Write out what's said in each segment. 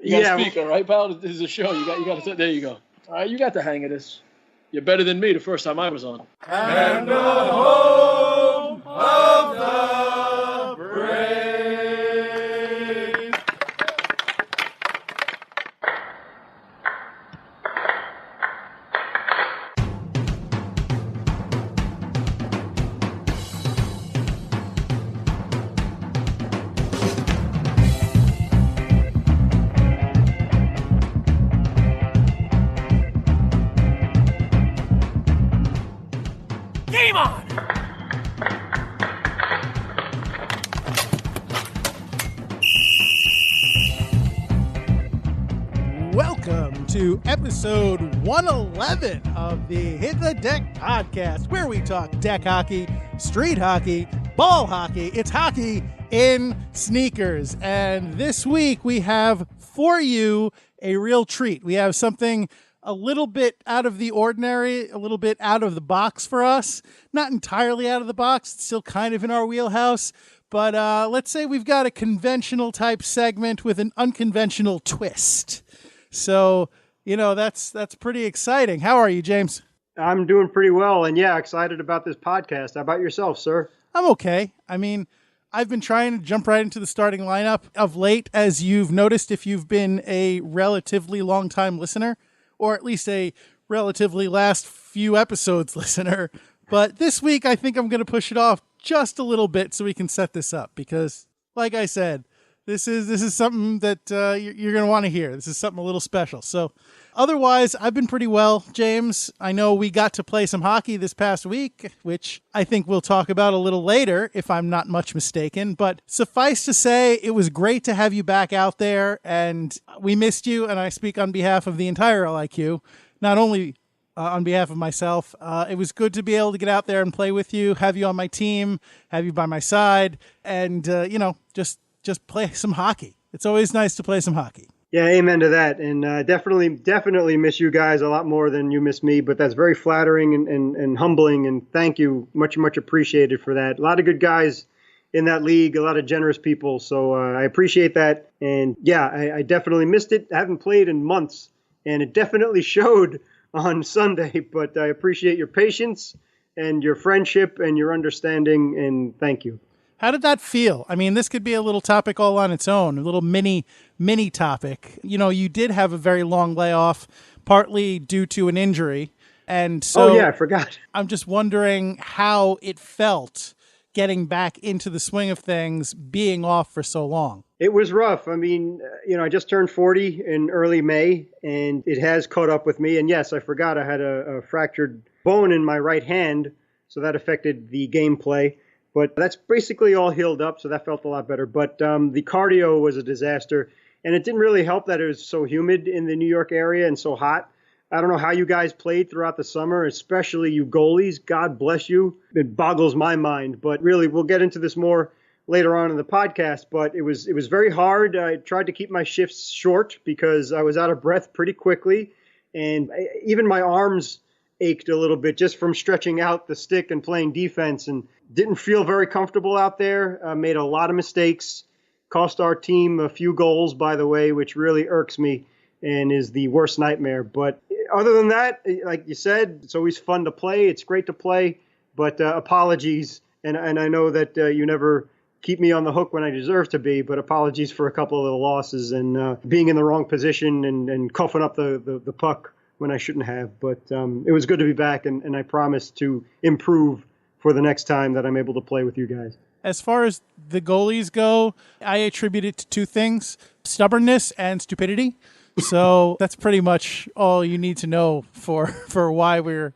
You got a speaker, right, pal? This is a show. You got to. There you go. All right, you got the hang of this. You're better than me the first time I was on. And the home of the brave. To episode 111 of the Hit the Deck podcast, where we talk deck hockey, street hockey, ball hockey. It's hockey in sneakers. And this week we have for you a real treat. We have something a little bit out of the ordinary, a little bit out of the box for us. Not entirely out of the box, it's still kind of in our wheelhouse. But let's say we've got a conventional type segment with an unconventional twist. So, you know, that's pretty exciting. How are you, James? I'm doing pretty well, and yeah, excited about this podcast. How about yourself, sir? I'm okay. I mean, I've been trying to jump right into the starting lineup of late, as you've noticed if you've been a relatively long-time listener, or at least a relatively last few episodes listener. But this week, I think I'm going to push it off just a little bit so we can set this up, because, like I said, This is something that you're going to want to hear. This is something a little special. So otherwise, I've been pretty well, James. I know we got to play some hockey this past week, which I think we'll talk about a little later, if I'm not much mistaken. But suffice to say, it was great to have you back out there, and we missed you, and I speak on behalf of the entire LIQ, not only on behalf of myself. It was good to be able to get out there and play with you, have you on my team, have you by my side, and, just play some hockey. It's always nice to play some hockey. Yeah, amen to that. And definitely miss you guys a lot more than you miss me, but that's very flattering and humbling, and thank you. Much appreciated for that. A lot of good guys in that league, a lot of generous people, so I appreciate that. And yeah, I definitely missed it. I haven't played in months, and it definitely showed on Sunday, but I appreciate your patience and your friendship and your understanding, and thank you. How did that feel? I mean, this could be a little topic all on its own, a little mini topic. You know, you did have a very long layoff, partly due to an injury. And so, oh, yeah, I forgot. I'm just wondering how it felt getting back into the swing of things, being off for so long. It was rough. I mean, I just turned 40 in early May, and it has caught up with me. And yes, I forgot I had a fractured bone in my right hand, so that affected the gameplay. But that's basically all healed up, so that felt a lot better. But the cardio was a disaster, and it didn't really help that it was so humid in the New York area and so hot. I don't know how you guys played throughout the summer, especially you goalies. God bless you. It boggles my mind. But really, we'll get into this more later on in the podcast. But it was very hard. I tried to keep my shifts short because I was out of breath pretty quickly, and even my arms ached a little bit just from stretching out the stick and playing defense, and didn't feel very comfortable out there. Made a lot of mistakes, cost our team a few goals, by the way, which really irks me and is the worst nightmare. But other than that, like you said, it's always fun to play. It's great to play, but apologies. And I know that you never keep me on the hook when I deserve to be, but apologies for a couple of little losses and being in the wrong position and coughing up the puck when I shouldn't have. But it was good to be back, and I promise to improve for the next time that I'm able to play with you guys. As far as the goalies go, I attribute it to two things: stubbornness and stupidity. So that's pretty much all you need to know for why we're,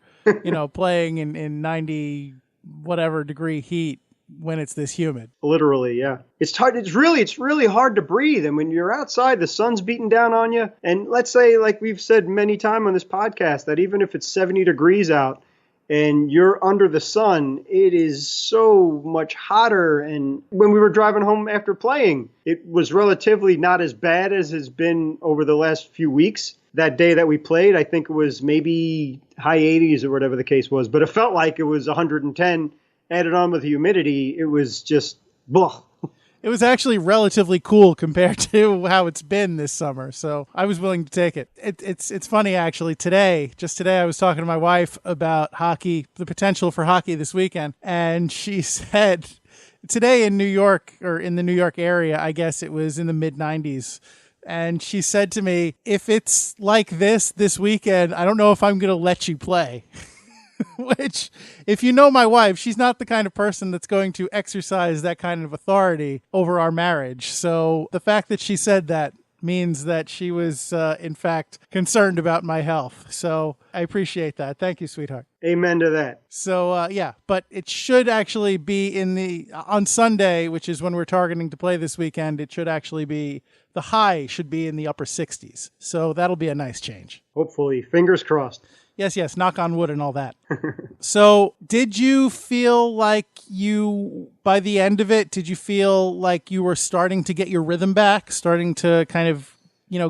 playing in 90 whatever degree heat when it's this humid. Literally, yeah. It's hard. It's really hard to breathe. And when you're outside, the sun's beating down on you. And let's say, like we've said many times on this podcast, that even if it's 70 degrees out and you're under the sun, it is so much hotter. And when we were driving home after playing, it was relatively not as bad as has been over the last few weeks. That day that we played, I think it was maybe high 80s or whatever the case was, but it felt like it was 110 added on with the humidity. It was just blah. It was actually relatively cool compared to how it's been this summer, so I was willing to take it. It's funny, actually. Just today, I was talking to my wife about hockey, the potential for hockey this weekend, and she said today in New York, or in the New York area, I guess it was in the mid-90s, and she said to me, if it's like this weekend, I don't know if I'm going to let you play. Which, if you know my wife, she's not the kind of person that's going to exercise that kind of authority over our marriage. So the fact that she said that means that she was, in fact, concerned about my health. So I appreciate that. Thank you, sweetheart. Amen to that. So, yeah, but it should actually be on Sunday, which is when we're targeting to play this weekend, it should actually be, the high should be in the upper 60s. So that'll be a nice change. Hopefully. Fingers crossed. Yes, knock on wood and all that. So did you feel like by the end of it, did you feel like you were starting to get your rhythm back, starting to kind of,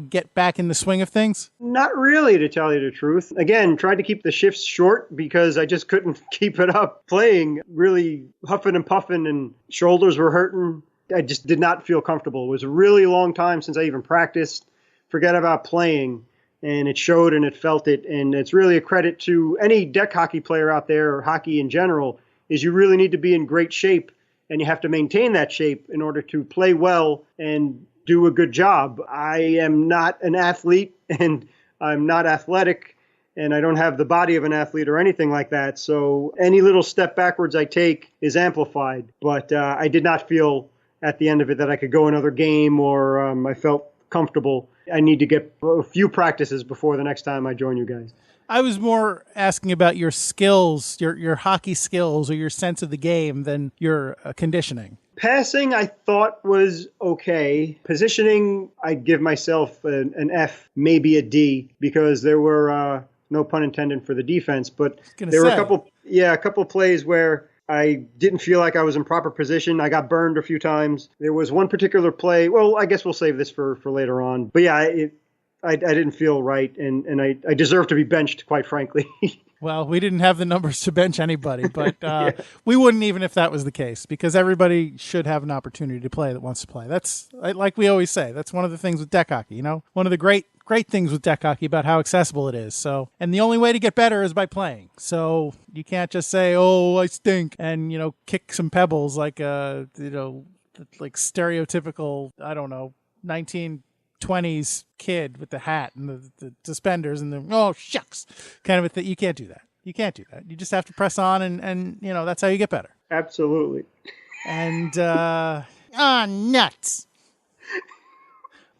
get back in the swing of things? Not really, to tell you the truth. Again, tried to keep the shifts short because I just couldn't keep it up playing, really huffing and puffing, and shoulders were hurting. I just did not feel comfortable. It was a really long time since I even practiced. Forget about playing. And it showed and it felt it. And it's really a credit to any deck hockey player out there, or hockey in general, is you really need to be in great shape, and you have to maintain that shape in order to play well and do a good job. I am not an athlete, and I'm not athletic, and I don't have the body of an athlete or anything like that. So any little step backwards I take is amplified. But I did not feel at the end of it that I could go another game, or I felt comfortable. I need to get a few practices before the next time I join you guys. I was more asking about your skills, your hockey skills, or your sense of the game than your conditioning. Passing, I thought, was okay. Positioning, I'd give myself an F, maybe a D, because there were, no pun intended for the defense, but there were a couple plays where I didn't feel like I was in proper position. I got burned a few times. There was one particular play. Well, I guess we'll save this for later on. But yeah, I didn't feel right, and I deserve to be benched, quite frankly. Well, we didn't have the numbers to bench anybody, but we wouldn't even if that was the case, because everybody should have an opportunity to play that wants to play. That's, like we always say, that's one of the things with deck hockey, one of the great things with deck hockey about how accessible it is. So, and the only way to get better is by playing. So you can't just say, "Oh, I stink," and kick some pebbles like like stereotypical, I don't know, 1920s kid with the hat and the suspenders and the "oh shucks" kind of a thing. You can't do that. You just have to press on, and that's how you get better. Absolutely. And nuts.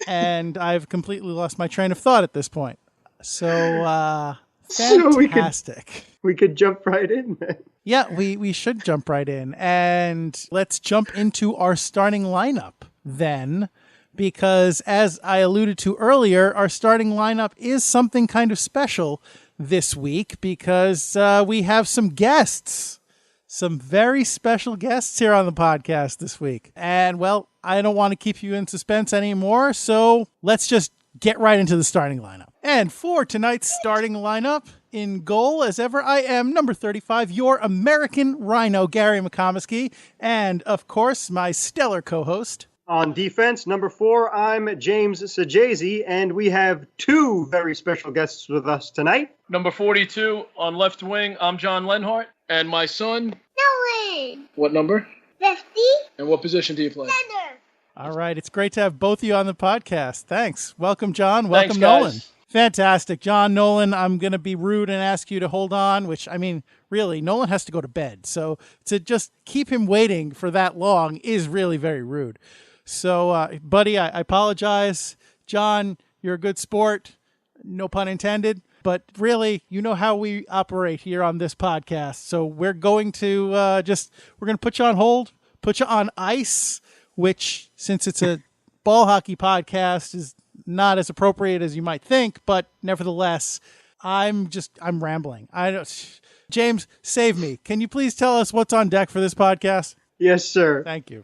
And I've completely lost my train of thought at this point. So, fantastic. We could jump right in then. Yeah, we should jump right in. And let's jump into our starting lineup then, because as I alluded to earlier, our starting lineup is something kind of special this week because we have some guests. Some very special guests here on the podcast this week. And, well, I don't want to keep you in suspense anymore, so let's just get right into the starting lineup. And for tonight's starting lineup, in goal, as ever, I am number 35, your American Rhino, Gary McComiskey, and, of course, my stellar co-host. On defense, number 4, I'm James Sajazi, and we have 2 very special guests with us tonight. Number 42, on left wing, I'm Nolan Lenhart, and my son... Nolan! What number? 50. And what position do you play? Center. All right, it's great to have both of you on the podcast. Thanks. Welcome, John. Thanks, Welcome, guys. Nolan. Fantastic. John, Nolan, I'm going to be rude and ask you to hold on, which, I mean, really, Nolan has to go to bed. So to just keep him waiting for that long is really very rude. So, buddy, I apologize. John, you're a good sport. No pun intended. But really, you know how we operate here on this podcast. So we're going to we're going to put you on hold, put you on ice, which, since it's a ball hockey podcast, is not as appropriate as you might think. But nevertheless, I'm rambling. James, save me. Can you please tell us what's on deck for this podcast? Yes, sir. Thank you.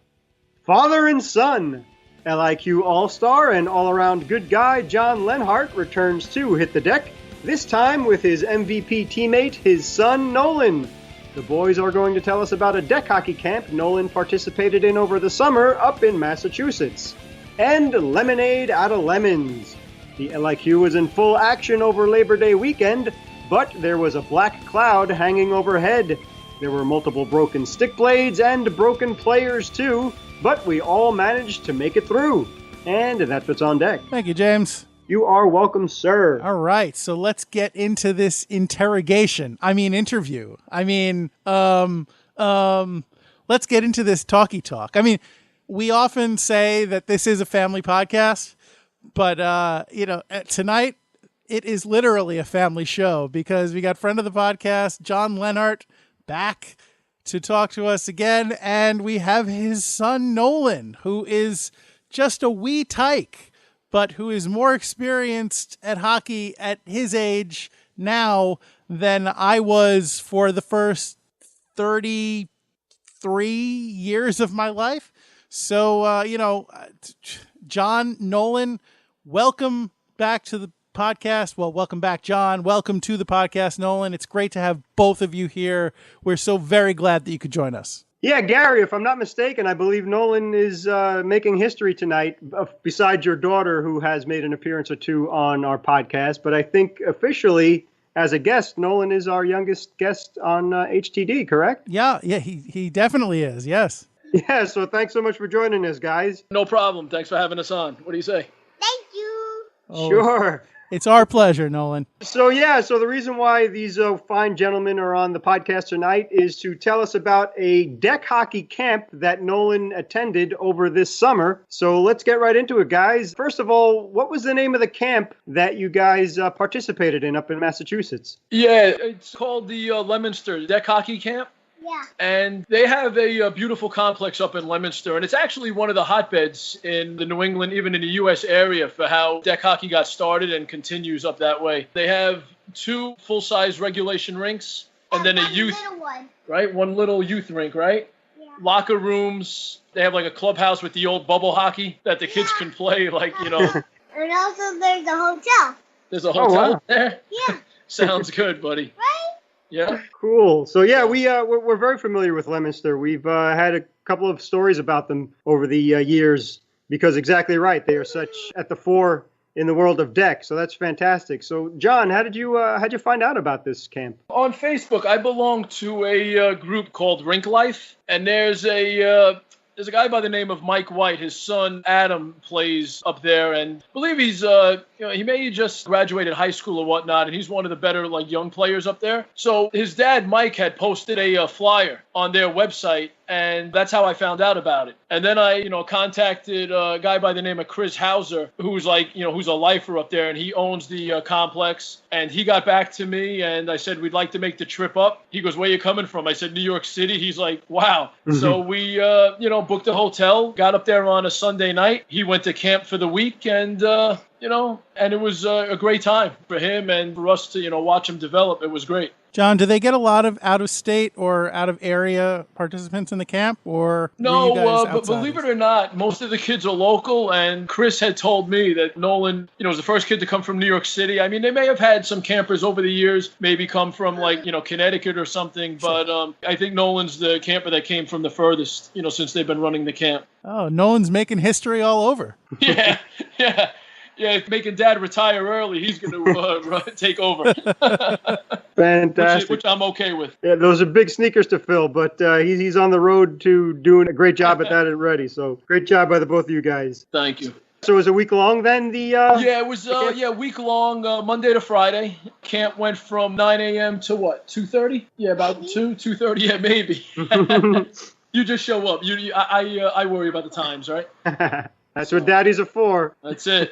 Father and son. LIQ All-Star and all-around good guy Nolan Lenhart returns to Hit the Deck, this time with his MVP teammate, his son Nolan. The boys are going to tell us about a deck hockey camp Nolan participated in over the summer up in Massachusetts. And lemonade out of lemons. The LIQ was in full action over Labor Day weekend, but there was a black cloud hanging overhead. There were multiple broken stick blades and broken players too, but we all managed to make it through. And that's what's on deck. Thank you, James. You are welcome, sir. All right, so let's get into this interview. Let's get into this talkie talk. I mean, we often say that this is a family podcast, but tonight it is literally a family show because we got friend of the podcast, Nolan Lenhart, back to talk to us again, and we have his son Nolan, who is just a wee tyke, but who is more experienced at hockey at his age now than I was for the first 33 years of my life. So, Nolan, welcome back to the podcast. Well, welcome back, John. Welcome to the podcast, Nolan. It's great to have both of you here. We're so very glad that you could join us. Yeah, Gary, if I'm not mistaken, I believe Nolan is making history tonight, besides your daughter, who has made an appearance or two on our podcast. But I think officially, as a guest, Nolan is our youngest guest on HTD, correct? Yeah, he definitely is, yes. Yeah, so thanks so much for joining us, guys. No problem. Thanks for having us on. What do you say? Thank you. Oh, Sure. It's our pleasure, Nolan. So the reason why these fine gentlemen are on the podcast tonight is to tell us about a deck hockey camp that Nolan attended over this summer. So let's get right into it, guys. First of all, what was the name of the camp that you guys participated in up in Massachusetts? Yeah, it's called the Leominster Deck Hockey Camp. Yeah. And they have a beautiful complex up in Leominster, and it's actually one of the hotbeds in the New England, even in the U.S. area, for how deck hockey got started and continues up that way. They have 2 full-size regulation rinks, and then a youth, little one. right? One little youth rink, right? Yeah. Locker rooms. They have like a clubhouse with the old bubble hockey that the kids can play, And also there's a hotel. There's a hotel wow. there. Yeah. Sounds good, buddy. Right? Yeah. Cool. So we're very familiar with Leominster. We've had a couple of stories about them over the years because exactly right, they are such at the fore in the world of deck. So that's fantastic. So John, how'd you find out about this camp? On Facebook, I belong to a group called Rink Life, and there's a guy by the name of Mike White. His son Adam plays up there, and I believe he's he may just graduated high school or whatnot, and he's one of the better young players up there. So his dad Mike had posted a flyer on their website, and that's how I found out about it. And then I contacted a guy by the name of Chris Hauser, who's who's a lifer up there, and he owns the complex. And he got back to me, and I said, we'd like to make the trip up. He goes, where you coming from? I said, New York City. He's like, wow. Mm-hmm. So we, booked a hotel, got up there on a Sunday night. He went to camp for the week, and, and it was a great time for him and for us to, watch him develop. It was great. John, do they get a lot of out-of-state or out-of-area participants in the camp, or no? But believe it or not, most of the kids are local. And Chris had told me that Nolan, was the first kid to come from New York City. I mean, they may have had some campers over the years, maybe come from Connecticut or something. But I think Nolan's the camper that came from the furthest, since they've been running the camp. Oh, Nolan's making history all over. Yeah, yeah. Yeah, making Dad retire early, he's going to take over. Fantastic. Which I'm okay with. Yeah, those are big sneakers to fill, but he's on the road to doing a great job at that already. So great job by the both of you guys. Thank you. So it was a week long then? Yeah, it was week long, Monday to Friday. Camp went from 9 a.m. to what, 2:30? Yeah, about 2:30. Yeah, maybe. You just show up. I worry about the times, right? That's what daddies are for. That's it.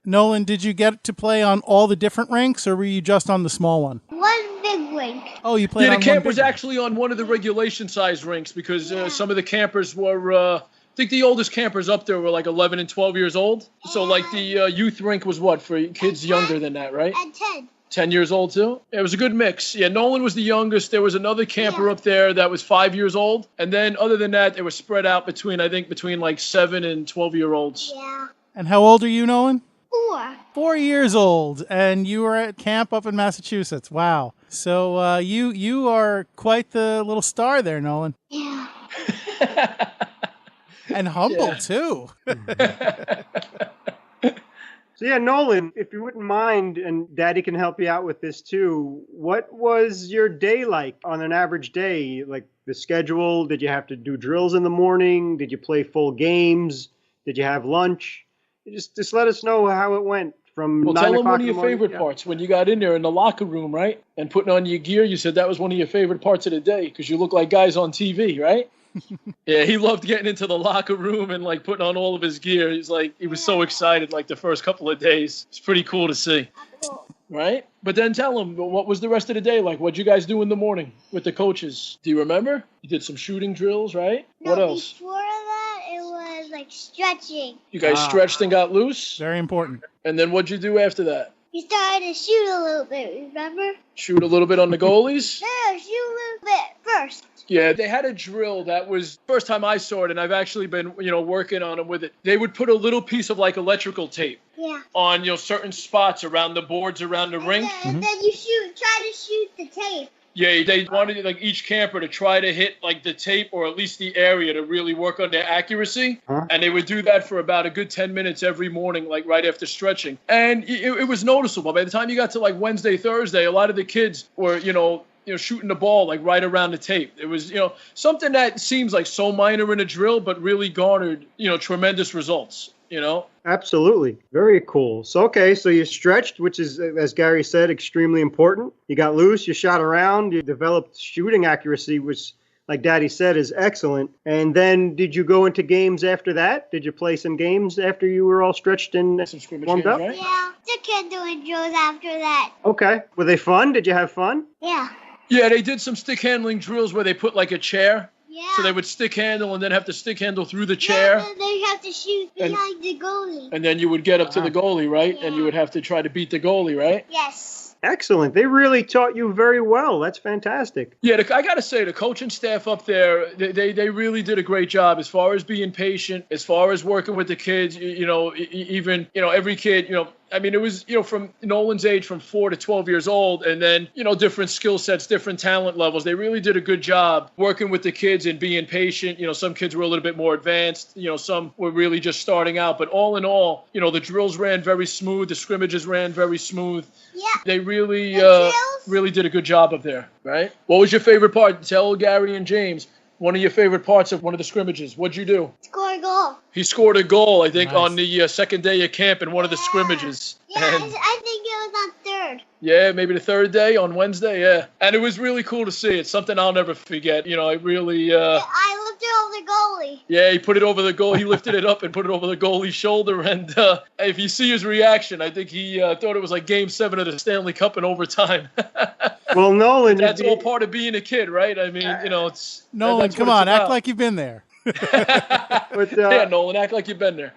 Nolan, did you get to play on all the different rinks, or were you just on the small one? One big rink. Oh, you played on one big the camp was actually on one of the regulation size rinks because some of the campers were, I think the oldest campers up there were 11 and 12 years old. So the youth rink was what, for kids younger than that, right? At 10. 10 years old too? It was a good mix. Yeah, Nolan was the youngest. There was another camper up there that was 5 years old. And then other than that, it was spread out between 7 and 12-year-olds. Yeah. And how old are you, Nolan? 4. 4 years old, and you were at camp up in Massachusetts. Wow. So you are quite the little star there, Nolan. Yeah. And humble, Yeah. too. So yeah, Nolan, if you wouldn't mind, and Daddy can help you out with this too, what was your day like on an average day? Like the schedule? Did you have to do drills in the morning? Did you play full games? Did you have lunch? Just let us know how it went from Well, 9 tell them o'clock one of in the your morning. favorite parts when you got in there in the locker room, right? And putting on your gear. You said that was one of your favorite parts of the day because you look like guys on TV, right? Yeah, he loved getting into the locker room and like putting on all of his gear. He was so excited like the first couple of days. It's pretty cool to see, right? But then tell him, what was the rest of the day like? What'd you guys do in the morning with the coaches? Do you remember? You did some shooting drills, right? No, What else? before that, it was like stretching. You guys stretched and got loose? Very important. And then what'd you do after that? You started to shoot a little bit, remember? Shoot a little bit on the goalies? No, shoot a little bit first. Yeah, they had a drill that was first time I saw it, and I've actually been, working on them with it. They would put a little piece of like electrical tape Yeah. on, certain spots around the boards around the rink. And then you try to shoot the tape. Yeah, they wanted like each camper to try to hit like the tape or at least the area to really work on their accuracy. Huh? And they would do that for about a good 10 minutes every morning, like right after stretching. And it was noticeable. By the time you got to like Wednesday, Thursday, a lot of the kids were, shooting the ball like right around the tape. It was, something that seems like so minor in a drill, but really garnered, tremendous results, Absolutely. Very cool. So, okay, so you stretched, which is, as Gary said, extremely important. You got loose, you shot around, you developed shooting accuracy, which, like Daddy said, is excellent. And then did you go into games after that? Did you play some games after you were all stretched and Some scrimmage warmed games, up? right? Yeah. The kid doing drills after that. Okay. Were they fun? Did you have fun? Yeah. Yeah, they did some stick handling drills where they put like a chair. Yeah. So they would stick handle and then have to stick handle through the chair. Yeah, and then they have to shoot behind the goalie. And then you would get up to the goalie, right? And you would have to try to beat the goalie, right? Yes. Excellent. They really taught you very well. That's fantastic. Yeah, I got to say, the coaching staff up there, they really did a great job as far as being patient, as far as working with the kids, even, every kid, it was, from Nolan's age, from 4 to 12 years old, and then, different skill sets, different talent levels. They really did a good job working with the kids and being patient. Some kids were a little bit more advanced, some were really just starting out. But all in all, the drills ran very smooth. The scrimmages ran very smooth. Yeah. They really, drills? really did a good job up there, right? What was your favorite part? Tell Gary and James one of your favorite parts of one of the scrimmages. What'd you do? Score a goal. He scored a goal, I think, Nice. on the second day of camp in one of the scrimmages. Yeah, And- I think it was on third. yeah, maybe the third day on Wednesday, yeah. And it was really cool to see. It's something I'll never forget. I really, I looked over the goalie. yeah, he put it over the goal. He lifted it up and put it over the goalie's shoulder. And if you see his reaction, I think he thought it was like Game 7 of the Stanley Cup in overtime. Well, Nolan, That's all part of being a kid, right? I mean, it's... Nolan, that's what come it's on, act about. like you've been there. but, Yeah, Nolan, act like you've been there.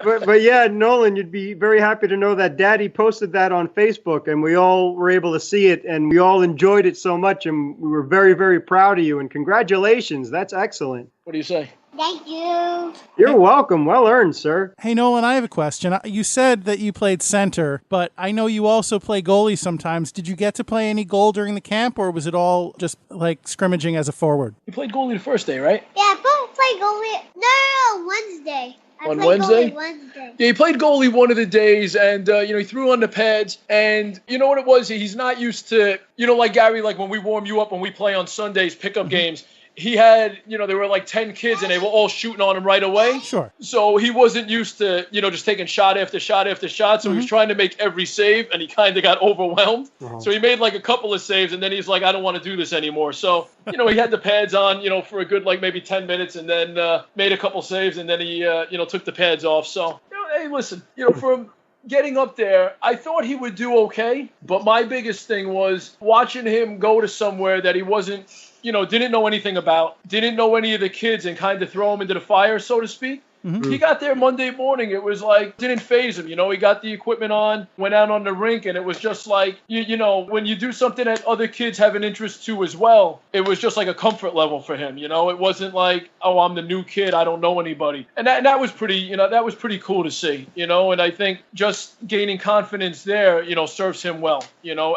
but yeah, Nolan, you'd be very happy to know that Daddy posted that on Facebook, and we all were able to see it, and we all enjoyed it so much, and we were very, very proud of you. And congratulations, that's excellent. What do you say? Thank you. You're welcome. Well earned, sir. Hey, Nolan, I have a question. You said that you played center, but I know you also play goalie sometimes. Did you get to play any goal during the camp, or was it all just like scrimmaging as a forward? You played goalie the first day, right? Yeah, I played goalie. No, Wednesday. I On played Wednesday? goalie Wednesday. Yeah, he played goalie one of the days, and, he threw on the pads, and you know what it was? He's not used to, like Gary, like when we warm you up, when we play on Sundays, pickup games, he had, there were like 10 kids, and they were all shooting on him right away. Sure. So he wasn't used to, just taking shot after shot after shot, so he was trying to make every save, and he kind of got overwhelmed. So he made like a couple of saves, and then he's like, I don't want to do this anymore. So, he had the pads on, for a good, like maybe 10 minutes, and then made a couple saves, and then he, took the pads off. So, hey, listen, from getting up there, I thought he would do okay, but my biggest thing was watching him go to somewhere that he wasn't, didn't know anything about, didn't know any of the kids, and kind of throw him into the fire, so to speak. He got there Monday morning. It was like, didn't phase him. He got the equipment on, went out on the rink, and it was just like, when you do something that other kids have an interest to as well, it was just like a comfort level for him. It wasn't like, oh, I'm the new kid, I don't know anybody. And that was pretty, that was pretty cool to see, and I think just gaining confidence there, serves him well,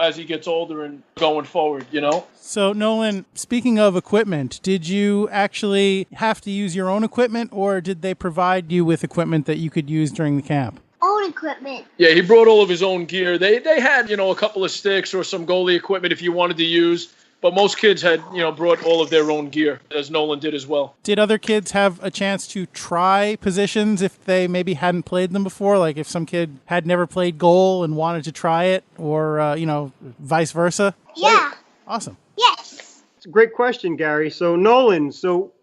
as he gets older and going forward, So, Nolan, speaking of equipment, did you actually have to use your own equipment, or did they provide you with equipment that you could use during the camp? Own equipment. Yeah, he brought all of his own gear. They had, a couple of sticks or some goalie equipment if you wanted to use. But most kids had, brought all of their own gear, as Nolan did as well. Did other kids have a chance to try positions if they maybe hadn't played them before? Like if some kid had never played goal and wanted to try it, or, vice versa? Yeah. Awesome. Yes. It's a great question, Gary. So, Nolan,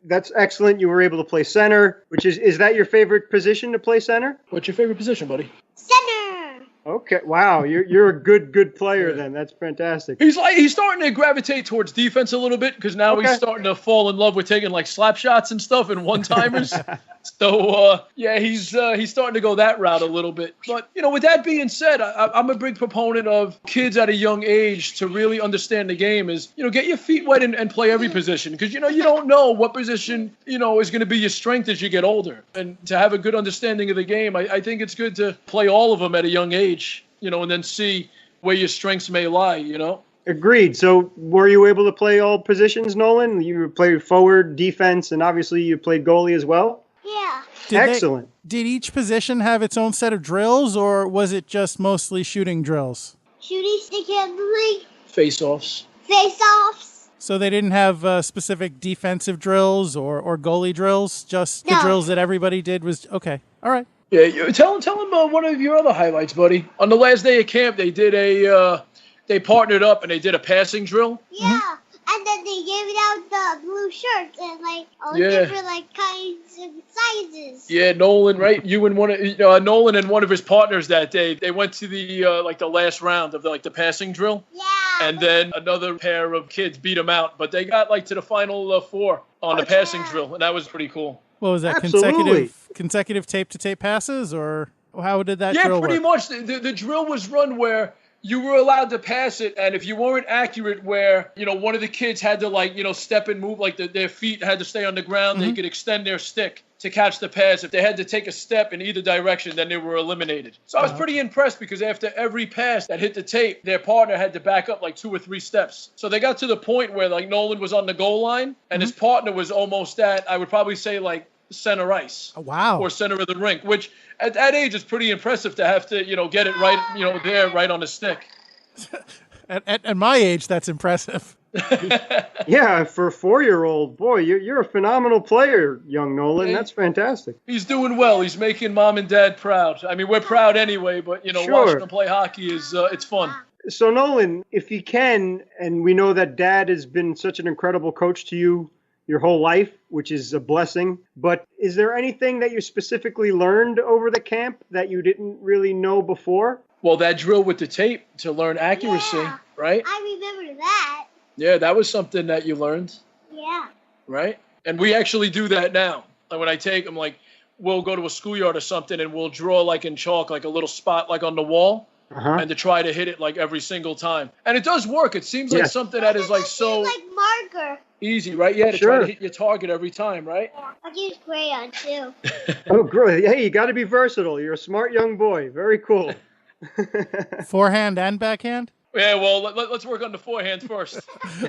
that's excellent. You were able to play center, which is that your favorite position to play center? What's your favorite position, buddy? Center. Okay. Wow. You're a good player then. That's fantastic. He's starting to gravitate towards defense a little bit because now he's starting to fall in love with taking like slap shots and stuff and one-timers. So, he's starting to go that route a little bit. But, with that being said, I'm a big proponent of kids at a young age to really understand the game is, get your feet wet and play every position. Because, you don't know what position, is going to be your strength as you get older. And to have a good understanding of the game, I think it's good to play all of them at a young age, and then see where your strengths may lie, Agreed. So were you able to play all positions, Nolan? You played forward, defense, and obviously you played goalie as well? Yeah. Excellent. Did each position have its own set of drills, or was it just mostly shooting drills? Shooting, stick handling, Face-offs. face-offs. So they didn't have specific defensive drills or goalie drills? Just the drills that everybody did was, okay, all right. Yeah, tell him one of your other highlights, buddy. On the last day of camp, they did they partnered up and they did a passing drill. Yeah. And then they gave it out the blue shirts and all different kinds of sizes. Yeah, Nolan, right? You and Nolan and one of his partners that day, they went to the the last round of the passing drill. Yeah. And then another pair of kids beat them out, but they got to the final four on the passing drill, and that was pretty cool. What was that? Absolutely. Consecutive tape-to-tape passes, or how did that drill work? Yeah, pretty much. The drill was run where you were allowed to pass it, and if you weren't accurate where, one of the kids had to, step and move, their feet had to stay on the ground, they could extend their stick to catch the pass. If they had to take a step in either direction, then they were eliminated. So I was pretty impressed because after every pass that hit the tape, their partner had to back up 2 or 3 steps. So they got to the point where, Nolan was on the goal line, and his partner was almost at, I would probably say, center ice. Oh, wow. Or center of the rink, which at that age is pretty impressive to have to, get it right, there, right on the stick. At my age, that's impressive. Yeah, for a 4-year-old, boy, you're a phenomenal player, young Nolan. Hey, that's fantastic. He's doing well. He's making mom and dad proud. I mean, we're proud anyway, but, Sure. watching him play hockey is, it's fun. So, Nolan, if you can, and we know that Dad has been such an incredible coach to you your whole life, which is a blessing, but is there anything that you specifically learned over the camp that you didn't really know before? Well, that drill with the tape to learn accuracy, Yeah. right? I remember that. Yeah, that was something that you learned, Yeah. right? And we actually do that now. When I take them, we'll go to a schoolyard or something and we'll draw in chalk, a little spot on the wall. And to try to hit it every single time. And it does work. It seems like something that is so like marker. easy, right? Yeah, to try to hit your target every time, right? Yeah. I use crayon too. Oh, great. Hey, you got to be versatile. You're a smart young boy. Very cool. Forehand and backhand? Yeah, well, let's work on the forehand first.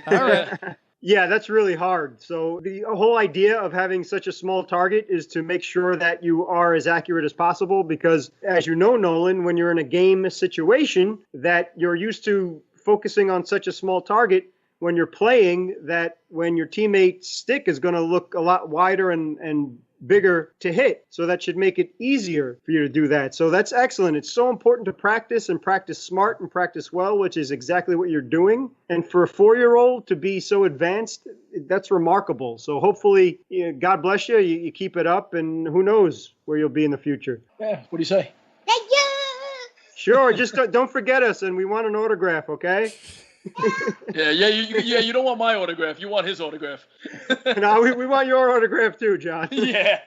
All right. Yeah, that's really hard. So the whole idea of having such a small target is to make sure that you are as accurate as possible because, as you know, Nolan, when you're in a game situation that you're used to focusing on such a small target, when you're playing, that when your teammate's stick is going to look a lot wider and bigger to hit. So that should make it easier for you to do that. So that's excellent. It's so important to practice and practice smart and practice well, which is exactly what you're doing. And for a 4-year-old to be so advanced, that's remarkable. So hopefully, God bless you, you keep it up, and who knows where you'll be in the future. Yeah, what do you say? Thank you. Sure, just don't forget us, and we want an autograph, okay? Yeah, you don't want my autograph. You want his autograph. No, we want your autograph too, John. Yeah.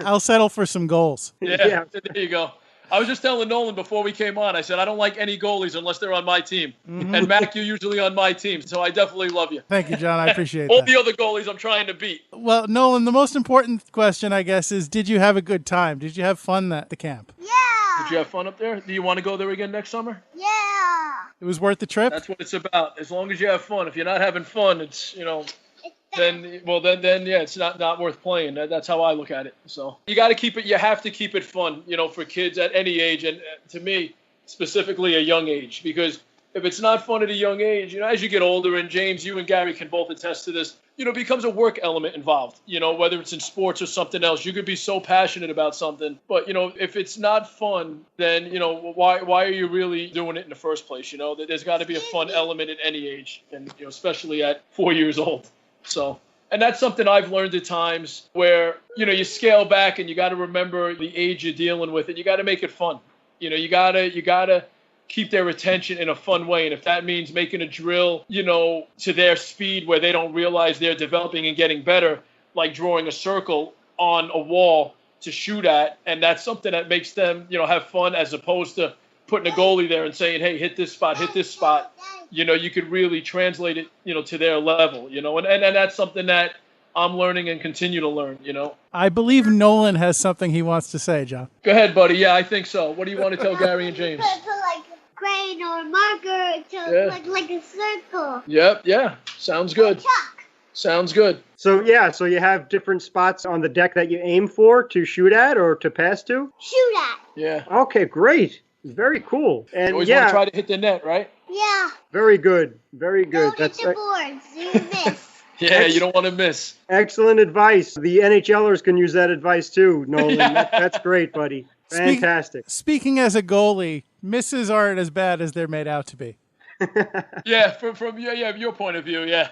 I'll settle for some goals. Yeah, there you go. I was just telling Nolan before we came on, I said, I don't like any goalies unless they're on my team. Mm-hmm. And Mac, you're usually on my team, so I definitely love you. Thank you, John. I appreciate All that. the other goalies I'm trying to beat. Well, Nolan, the most important question, I guess, is did you have a good time? Did you have fun at the camp? Yeah. Did you have fun up there? Do you want to go there again next summer? Yeah. It was worth the trip? That's what it's about. As long as you have fun. If you're not having fun, it's, then yeah, it's not worth playing. That's how I look at it. So you got to keep it. You have to keep it fun, for kids at any age, and to me, specifically a young age, because if it's not fun at a young age, as you get older, and James, you and Gary can both attest to this, it becomes a work element involved. Whether it's in sports or something else, you could be so passionate about something, but if it's not fun, then why are you really doing it in the first place? There's got to be a fun element at any age, and especially at 4 years old. So, and that's something I've learned at times where, you scale back and you got to remember the age you're dealing with, and you got to make it fun. You got to keep their attention in a fun way. And if that means making a drill, to their speed where they don't realize they're developing and getting better, like drawing a circle on a wall to shoot at, and that's something that makes them, have fun, as opposed to putting a goalie there and saying, hey, hit this spot. You could really translate it, to their level, and that's something that I'm learning and continue to learn, I believe Nolan has something he wants to say, John. Go ahead, buddy. Yeah, I think so. What do you want to tell Gary and James? Put like crane or marker to like a circle. Yep. Yeah. Sounds good. Chuck. Sounds good. So you have different spots on the deck that you aim for to shoot at or to pass to? Shoot at. Yeah. Okay, great. Very cool. And You always want to try to hit the net, right? Yeah. very good. Very good. Don't hit the boards. You miss. Yeah, you don't want to miss. Excellent advice. The NHLers can use that advice too, Nolan. Yeah. That's great, buddy. Fantastic. Speaking as a goalie, misses aren't as bad as they're made out to be. Yeah, from your point of view, yeah.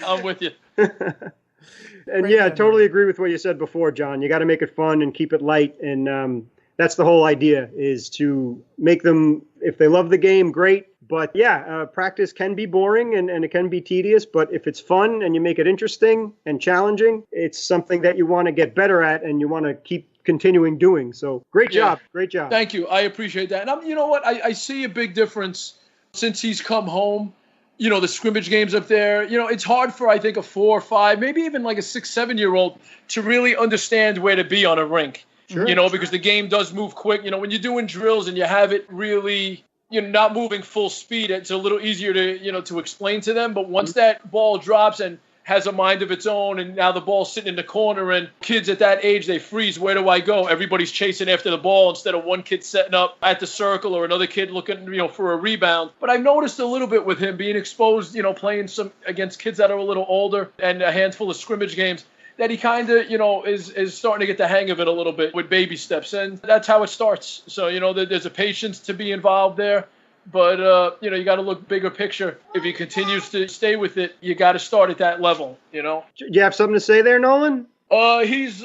I'm with you. And yeah, I totally agree with what you said before, John. You got to make it fun and keep it light. And that's the whole idea, is to make them, if they love the game, great. But yeah, practice can be boring and it can be tedious. But if it's fun and you make it interesting and challenging, it's something that you want to get better at and you want to keep continuing doing. So great job. Great job. Thank you. I appreciate that. And you know what? I see a big difference since he's come home. The scrimmage games up there, it's hard for, I think, a 4 or 5, maybe even like a 6, 7-year-old to really understand where to be on a rink. Sure. Because the game does move quick. When you're doing drills and you have it really, not moving full speed, it's a little easier to, to explain to them. But once that ball drops and has a mind of its own, and now the ball's sitting in the corner, and kids at that age, they freeze. Where do I go? Everybody's chasing after the ball instead of one kid setting up at the circle or another kid looking, for a rebound. But I've noticed a little bit with him being exposed, playing some against kids that are a little older and a handful of scrimmage games, that he kind of, is starting to get the hang of it a little bit with baby steps. And that's how it starts. So, there's a patience to be involved there. But, you got to look bigger picture. If he continues to stay with it, you got to start at that level, Do you have something to say there, Nolan? He's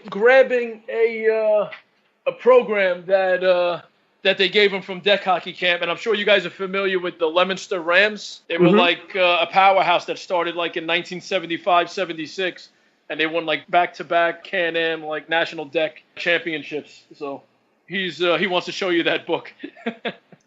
grabbing a program that they gave him from DEK hockey camp. And I'm sure you guys are familiar with the Leominster Rams. They were like a powerhouse that started like in 1975, 76. And they won like back-to-back Can-Am, like national DEK championships. So he wants to show you that book.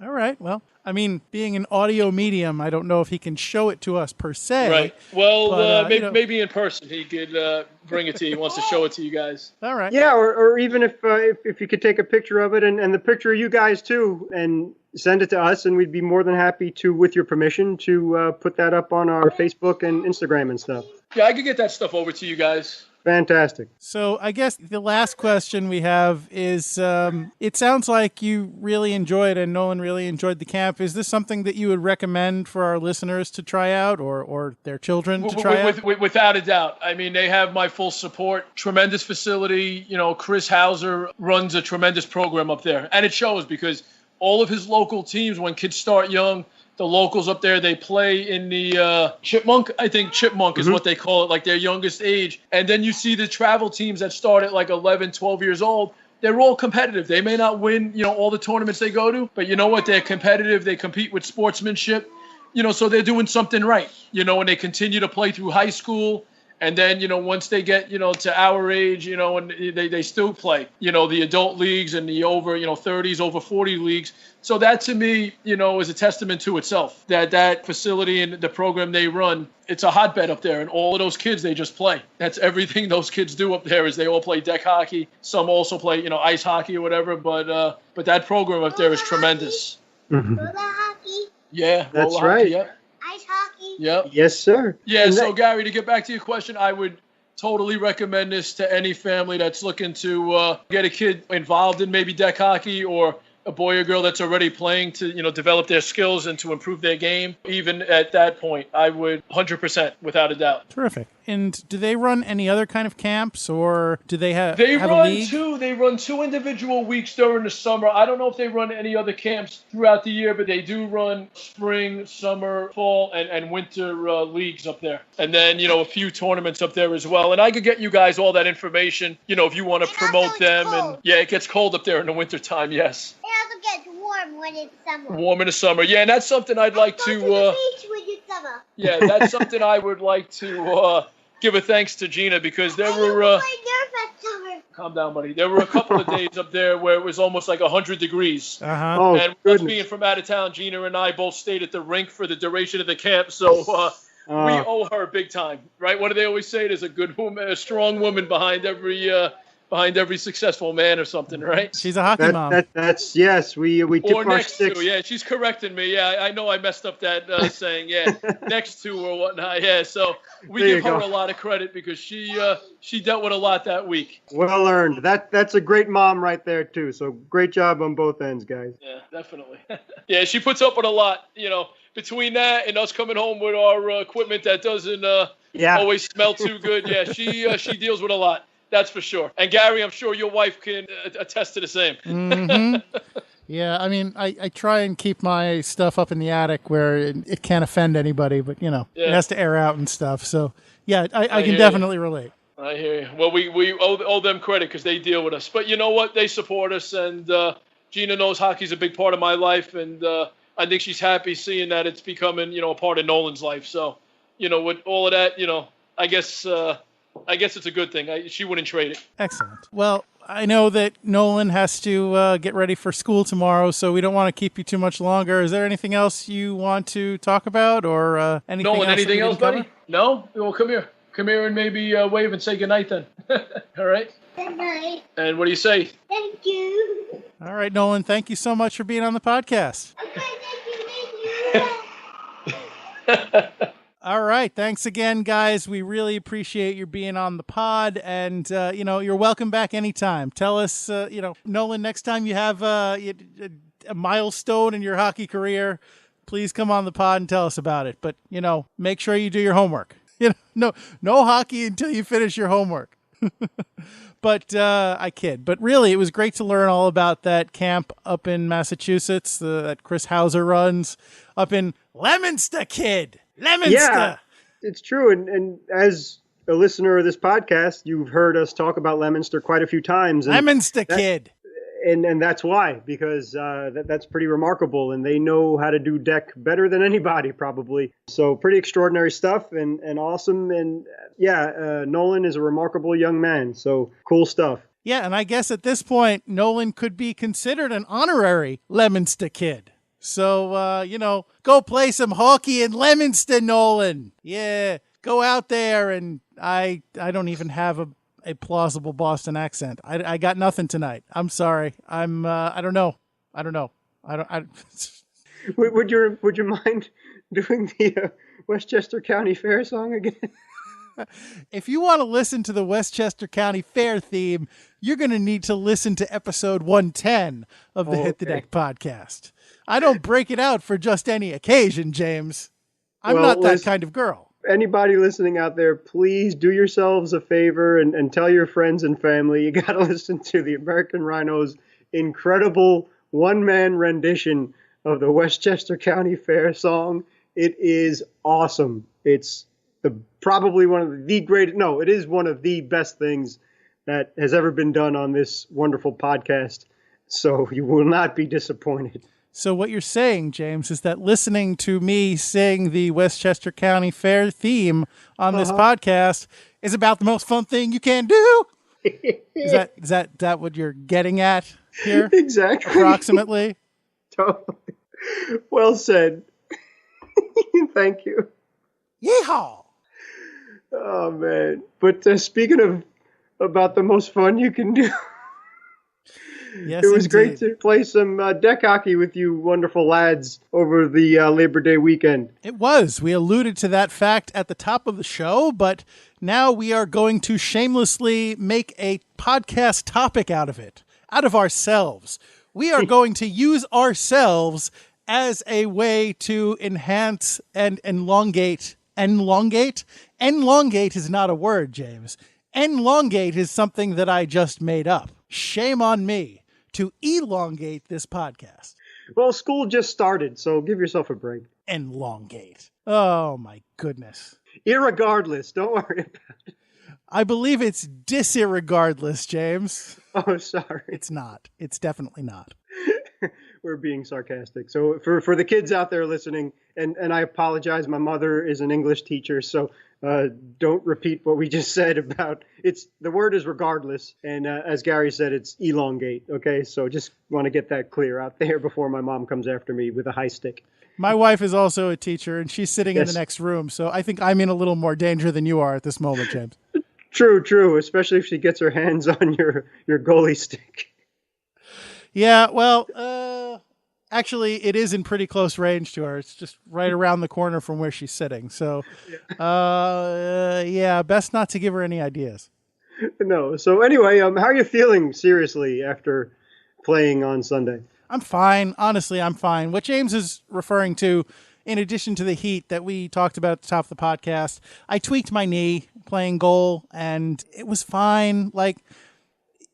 All right. Well, I mean, being an audio medium, I don't know if he can show it to us per se. Right. Well, but, maybe in person he could bring it to you. He wants to show it to you guys. All right. Yeah, or even if you could take a picture of it and the picture of you guys too, and send it to us, and we'd be more than happy to, with your permission, to put that up on our Facebook and Instagram and stuff. Yeah, I could get that stuff over to you guys. Fantastic. So I guess the last question we have is, it sounds like you really enjoyed, and Nolan really enjoyed the camp. Is this something that you would recommend for our listeners to try out, or their children to try out? Without a doubt. I mean, they have my full support. Tremendous facility. Chris Hauser runs a tremendous program up there. And it shows, because all of his local teams, when kids start young, the locals up there, they play in the Chipmunk. I think Chipmunk is what they call it, like their youngest age. And then you see the travel teams that start at like 11, 12 years old. they're all competitive. They may not win, all the tournaments they go to, but you know what? They're competitive. They compete with sportsmanship, so they're doing something right, and they continue to play through high school. And then, once they get, to our age, and they still play, the adult leagues and the over, 30s, over 40 leagues. So that to me, is a testament to itself, that facility and the program they run, it's a hotbed up there. And all of those kids, they just play. That's everything those kids do up there is they all play deck hockey. Some also play, ice hockey or whatever. But that program up there is tremendous. Roller hockey. Yeah. That's roller right. Hockey, yeah. Ice hockey. Yep. Yes, sir. Yeah, so Gary, to get back to your question, I would totally recommend this to any family that's looking to get a kid involved in maybe deck hockey, or a boy or girl that's already playing to, develop their skills and to improve their game. Even at that point, I would 100%, without a doubt. Terrific. And do they run any other kind of camps, or do they have They have a run league? They run 2 individual weeks during the summer. I don't know if they run any other camps throughout the year, but they do run spring, summer, fall, and winter leagues up there. And then, a few tournaments up there as well. And I could get you guys all that information, if you want to promote them. And yeah, it gets cold up there in the wintertime, yes. It also gets warm when it's summer. Warm in the summer. Yeah, and that's something I'd like Go to... to the beach when it's summer. Yeah, that's something I would like to give a thanks to Gina, because there were... Play Nerf at summer. Calm down, buddy. There were a couple of days up there where it was almost like 100 degrees. Uh-huh. Oh, And us goodness. being from out of town, Gina and I both stayed at the rink for the duration of the camp, so we owe her big time, right? What do they always say? There's a good woman, a strong woman behind every successful man or something, right? She's a hockey mom. That's yes. We tip Or our next sticks. to, yeah, she's correcting me. Yeah, I know I messed up that saying. Yeah, next to or whatnot. Yeah, so we There give you her go. a lot of credit because she dealt with a lot that week. Well earned. That's a great mom right there too. So great job on both ends, guys. Yeah, definitely. Yeah, she puts up with a lot, between that and us coming home with our equipment that doesn't always smell too good. Yeah, she deals with a lot. That's for sure. And Gary, I'm sure your wife can attest to the same. Mm-hmm. Yeah, I mean, I try and keep my stuff up in the attic where it can't offend anybody, but, it has to air out and stuff. So, yeah, I can definitely relate. I hear you. Well, we owe them credit because they deal with us. But you know what? They support us, and Gina knows hockey's a big part of my life, and I think she's happy seeing that it's becoming, a part of Nolan's life. So, with all of that, I guess it's a good thing. She wouldn't trade it. Excellent. Well, I know that Nolan has to get ready for school tomorrow, so we don't want to keep you too much longer. Is there anything else you want to talk about, or anything Nolan, else? anything else, buddy? Cover? No? Well, come here. Come here and maybe wave and say goodnight then. All right? Good night. And what do you say? Thank you. All right, Nolan, thank you so much for being on the podcast. Okay, thank you. All right. Thanks again, guys. We really appreciate your being on the pod. And, you're welcome back anytime. Tell us, Nolan, next time you have a milestone in your hockey career, please come on the pod and tell us about it. But, make sure you do your homework. No hockey until you finish your homework. But I kid. But really, it was great to learn all about that camp up in Massachusetts that Chris Hauser runs up in Leominster, kid. Leominster. Yeah, it's true. And as a listener of this podcast, you've heard us talk about Leominster quite a few times. And Leominster, kid. And that's why, because that's pretty remarkable, and they know how to do deck better than anybody, probably. So pretty extraordinary stuff and awesome. And Nolan is a remarkable young man. So cool stuff. Yeah, and I guess at this point, Nolan could be considered an honorary Leominster kid. So, go play some hockey in Leominster, Nolan. Yeah, go out there, and I don't even have a plausible Boston accent. I got nothing tonight. I'm sorry. I don't know. Would you mind doing the Westchester County Fair song again? If you want to listen to the Westchester County Fair theme, you're going to need to listen to episode 110 of the Hit the Deck podcast. I don't break it out for just any occasion, James. I'm not that kind of girl. Anybody listening out there, please do yourselves a favor and tell your friends and family you got to listen to the American Rhinos' incredible one-man rendition of the Westchester County Fair song. It is awesome. It's probably one of the greatest. No, it is one of the best things that has ever been done on this wonderful podcast. So you will not be disappointed. So what you're saying, James, is that listening to me sing the Westchester County Fair theme on this podcast is about the most fun thing you can do? Is that what you're getting at here? Exactly. Approximately? Totally. Well said. Thank you. Yeehaw! Oh, man. But speaking of about the most fun you can do, yes, it was indeed. great to play some deck hockey with you wonderful lads over the Labor Day weekend. It was. We alluded to that fact at the top of the show, but now we are going to shamelessly make a podcast topic out of it, out of ourselves. We are going to use ourselves as a way to enhance and elongate. Elongate is not a word, James. Elongate is something that I just made up. Shame on me to elongate this podcast. Well, school just started, so give yourself a break. Elongate. Oh, my goodness. Irregardless, don't worry about it. I believe it's disirregardless, James. Oh, sorry. It's not. It's definitely not. We're being sarcastic. So for the kids out there listening, and I apologize, my mother is an English teacher, so don't repeat what we just said about the word is regardless, and as Gary said, it's elongate. Okay, so just want to get that clear out there before my mom comes after me with a high stick. My wife is also a teacher, and she's sitting in the next room, so I think I'm in a little more danger than you are at this moment, James. True, especially if she gets her hands on your goalie stick. Yeah, well, actually, it is in pretty close range to her. It's just right around the corner from where she's sitting. So, yeah, best not to give her any ideas. No. So anyway, how are you feeling seriously after playing on Sunday? I'm fine. Honestly, I'm fine. What James is referring to, in addition to the heat that we talked about at the top of the podcast, I tweaked my knee playing goal, and it was fine. Like,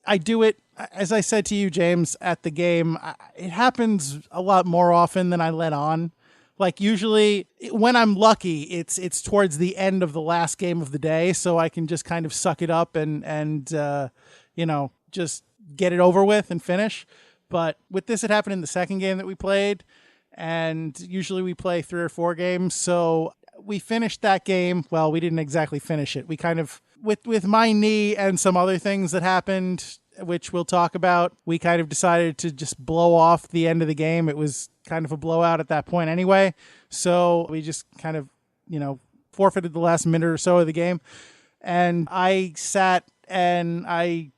I do it, as I said to you, James, at the game, it happens a lot more often than I let on. Like, usually, when I'm lucky, it's towards the end of the last game of the day, so I can just kind of suck it up and just get it over with and finish. But with this, it happened in the second game that we played, and usually we play 3 or 4 games, so we finished that game. Well, we didn't exactly finish it. We kind of, with my knee and some other things that happened, which we'll talk about, we kind of decided to just blow off the end of the game. It was kind of a blowout at that point anyway, so we just kind of, forfeited the last minute or so of the game. And I sat and I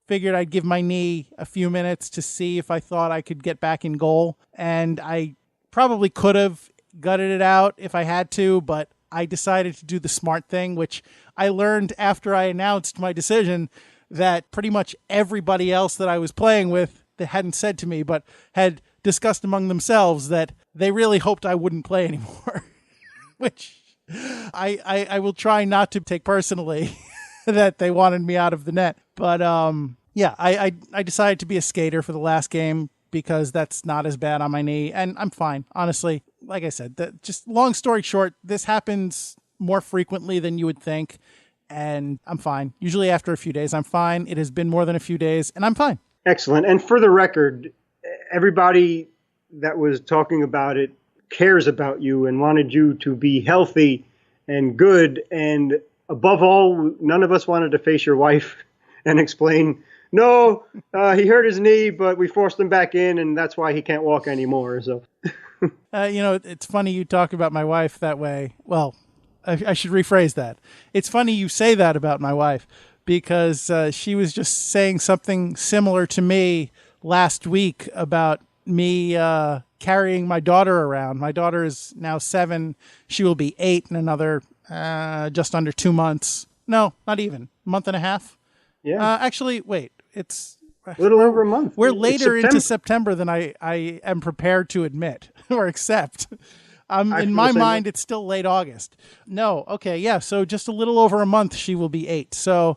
figured I'd give my knee a few minutes to see if I thought I could get back in goal. And I probably could have gutted it out if I had to, but I decided to do the smart thing, which I learned after I announced my decision that pretty much everybody else that I was playing with, that hadn't said to me, but had discussed among themselves that they really hoped I wouldn't play anymore, which I will try not to take personally that they wanted me out of the net. But yeah, I decided to be a skater for the last game because that's not as bad on my knee, and I'm fine. Honestly, like I said, just long story short, this happens more frequently than you would think, and I'm fine. Usually after a few days, I'm fine. It has been more than a few days, and I'm fine. Excellent. And for the record, everybody that was talking about it cares about you and wanted you to be healthy and good, and above all, none of us wanted to face your wife and explain, no, he hurt his knee, but we forced him back in, and that's why he can't walk anymore. So, it's funny you talk about my wife that way. Well, I should rephrase that. It's funny you say that about my wife because she was just saying something similar to me last week about me carrying my daughter around. My daughter is now 7. She will be 8 in another just under 2 months. No, not even. Month and a half. Yeah. Actually, wait. It's a little over a month. We're later into September than I am prepared to admit or accept. In my mind, it's still late August. No. Okay. Yeah. So just a little over a month, she will be 8. So,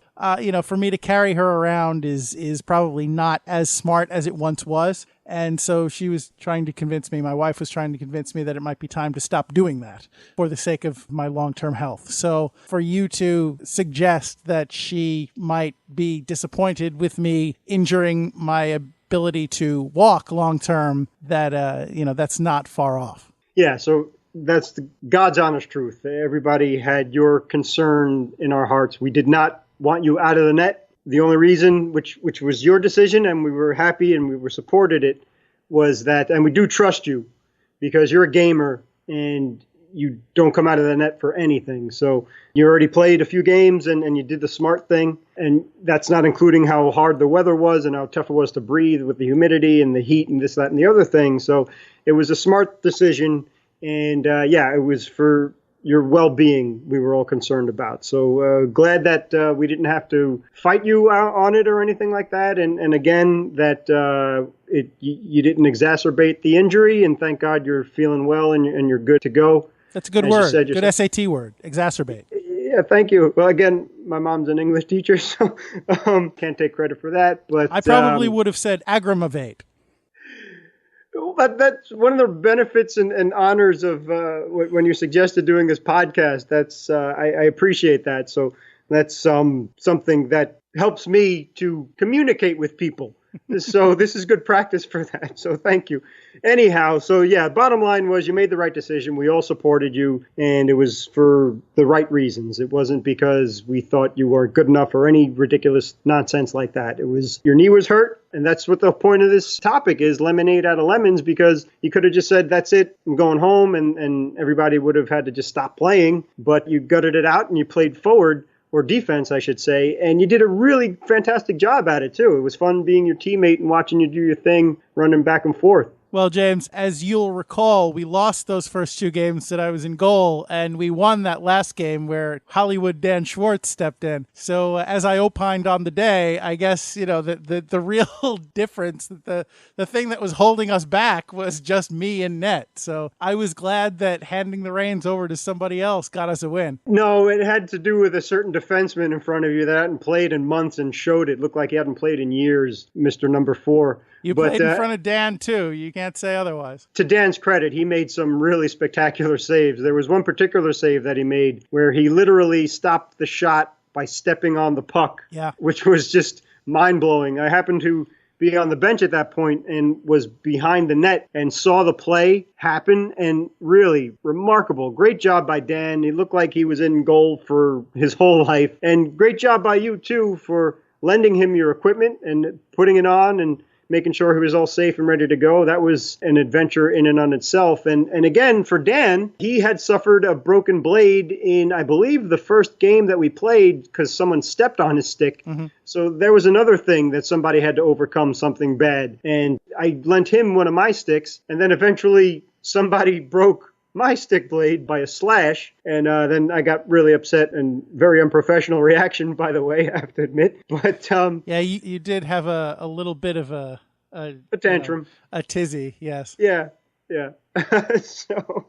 for me to carry her around is probably not as smart as it once was. And so she was trying to convince me, my wife was trying to convince me that it might be time to stop doing that for the sake of my long-term health. So for you to suggest that she might be disappointed with me injuring my ability to walk long-term, that's not far off. Yeah, so that's God's honest truth. Everybody had your concern in our hearts. We did not want you out of the net. The only reason, which was your decision, and we were happy and we were supported it, was that, and we do trust you because you're a gamer and you don't come out of the net for anything. So you already played a few games and you did the smart thing. And that's not including how hard the weather was and how tough it was to breathe with the humidity and the heat and this, that, and the other thing. So it was a smart decision. And it was for your well-being we were all concerned about. So glad that we didn't have to fight you on it or anything like that. And again, that you didn't exacerbate the injury. And thank God you're feeling well and you're good to go. That's a good word. Good SAT word. Exacerbate. Yeah, thank you. Well, again, my mom's an English teacher, so can't take credit for that. But I probably would have said aggravate. That's one of the benefits and honors of when you suggested doing this podcast. That's I appreciate that. So that's something that helps me to communicate with people. So this is good practice for that. So thank you. Anyhow, so yeah, bottom line was you made the right decision. We all supported you, and it was for the right reasons. It wasn't because we thought you weren't good enough or any ridiculous nonsense like that. It was your knee was hurt, and that's what the point of this topic is, lemonade out of lemons, because you could have just said, that's it, I'm going home, and everybody would have had to just stop playing. But you gutted it out and you played forward. Or defense, I should say, and you did a really fantastic job at it, too. It was fun being your teammate and watching you do your thing, running back and forth. Well, James, as you'll recall, we lost those first two games that I was in goal, and we won that last game where Hollywood Dan Schwartz stepped in. So as I opined on the day, I guess, the real difference, the thing that was holding us back was just me and net. So I was glad that handing the reins over to somebody else got us a win. No, it had to do with a certain defenseman in front of you that hadn't played in months and showed it. Looked like he hadn't played in years, Mr. Number 4. You played in front of Dan, too. You can't say otherwise. To Dan's credit, he made some really spectacular saves. There was one particular save that he made where he literally stopped the shot by stepping on the puck, which was just mind-blowing. I happened to be on the bench at that point and was behind the net and saw the play happen, and really remarkable. Great job by Dan. He looked like he was in goal for his whole life. And great job by you, too, for lending him your equipment and putting it on and making sure he was all safe and ready to go. That was an adventure in and on itself. And again, for Dan, he had suffered a broken blade in, I believe, the first game that we played because someone stepped on his stick. Mm-hmm. So there was another thing that somebody had to overcome, something bad. And I lent him one of my sticks, and then eventually somebody broke my stick blade by a slash, and then I got really upset, and very unprofessional reaction, by the way, I have to admit. But yeah, you did have a little bit of a tantrum, a tizzy, yes. Yeah. So,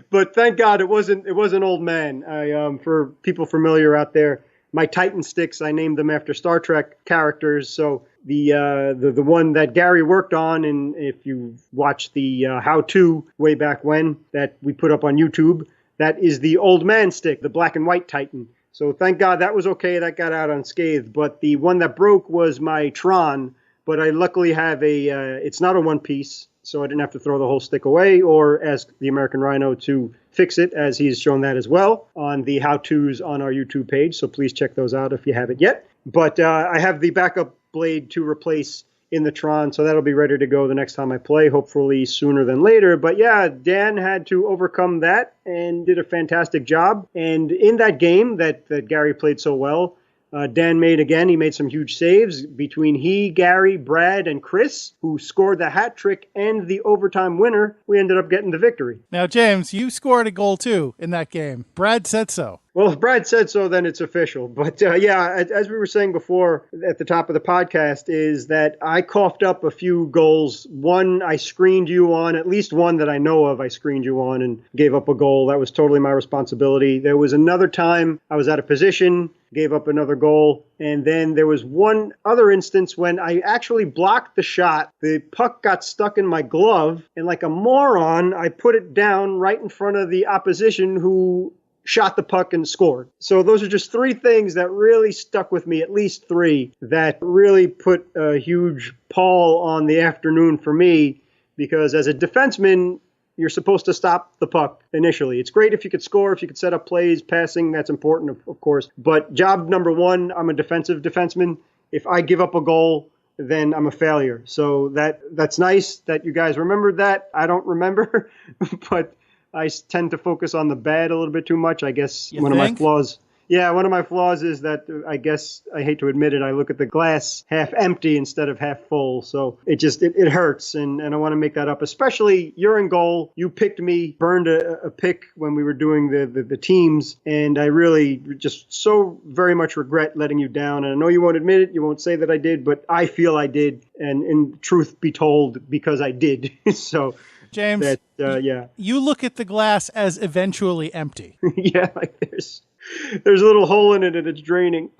but thank God it wasn't old man. For people familiar out there, my Titan sticks, I named them after Star Trek characters. So the one that Gary worked on, and if you watch the how-to way back when that we put up on YouTube, that is the old man stick, the black and white Titan. So thank God that was okay. That got out unscathed. But the one that broke was my Tron. But I luckily have it's not a one piece, so I didn't have to throw the whole stick away or ask the American Rhino to fix it, as he's shown that as well on the how-tos on our YouTube page. So please check those out if you haven't yet. But I have the backup blade to replace in the Tron, so that'll be ready to go the next time I play, hopefully sooner than later. But yeah, Dan had to overcome that and did a fantastic job. And in that game that Gary played so well, Dan he made some huge saves between he, Gary, Brad, and Chris, who scored the hat trick and the overtime winner. We ended up getting the victory. Now, James, you scored a goal too in that game. Brad said so. Well, if Brad said so, then it's official. But as we were saying before at the top of the podcast, is that I coughed up a few goals. One I screened you on, at least one that I know of I screened you on and gave up a goal. That was totally my responsibility. There was another time I was out of position. gave up another goal. And then there was one other instance when I actually blocked the shot. The puck got stuck in my glove, and like a moron, I put it down right in front of the opposition who shot the puck and scored. So those are just three things that really stuck with me, at least three, that really put a huge pall on the afternoon for me, because as a defenseman, you're supposed to stop the puck initially. It's great if you could score, if you could set up plays, passing, that's important, of course. But job number one, I'm a defensive defenseman. If I give up a goal, then I'm a failure. So that's nice that you guys remembered that. I don't remember, but I tend to focus on the bad a little bit too much. I guess one of my flaws. Yeah, one of my flaws is that I guess, I hate to admit it, I look at the glass half empty instead of half full. So it hurts, and I want to make that up. Especially, you're in goal. You picked me, burned a pick when we were doing the teams, and I really just so very much regret letting you down. And I know you won't admit it, you won't say that I did, but I feel I did, and in truth be told, because I did. So... James, yeah. You look at the glass as eventually empty. Yeah, like there's a little hole in it and it's draining.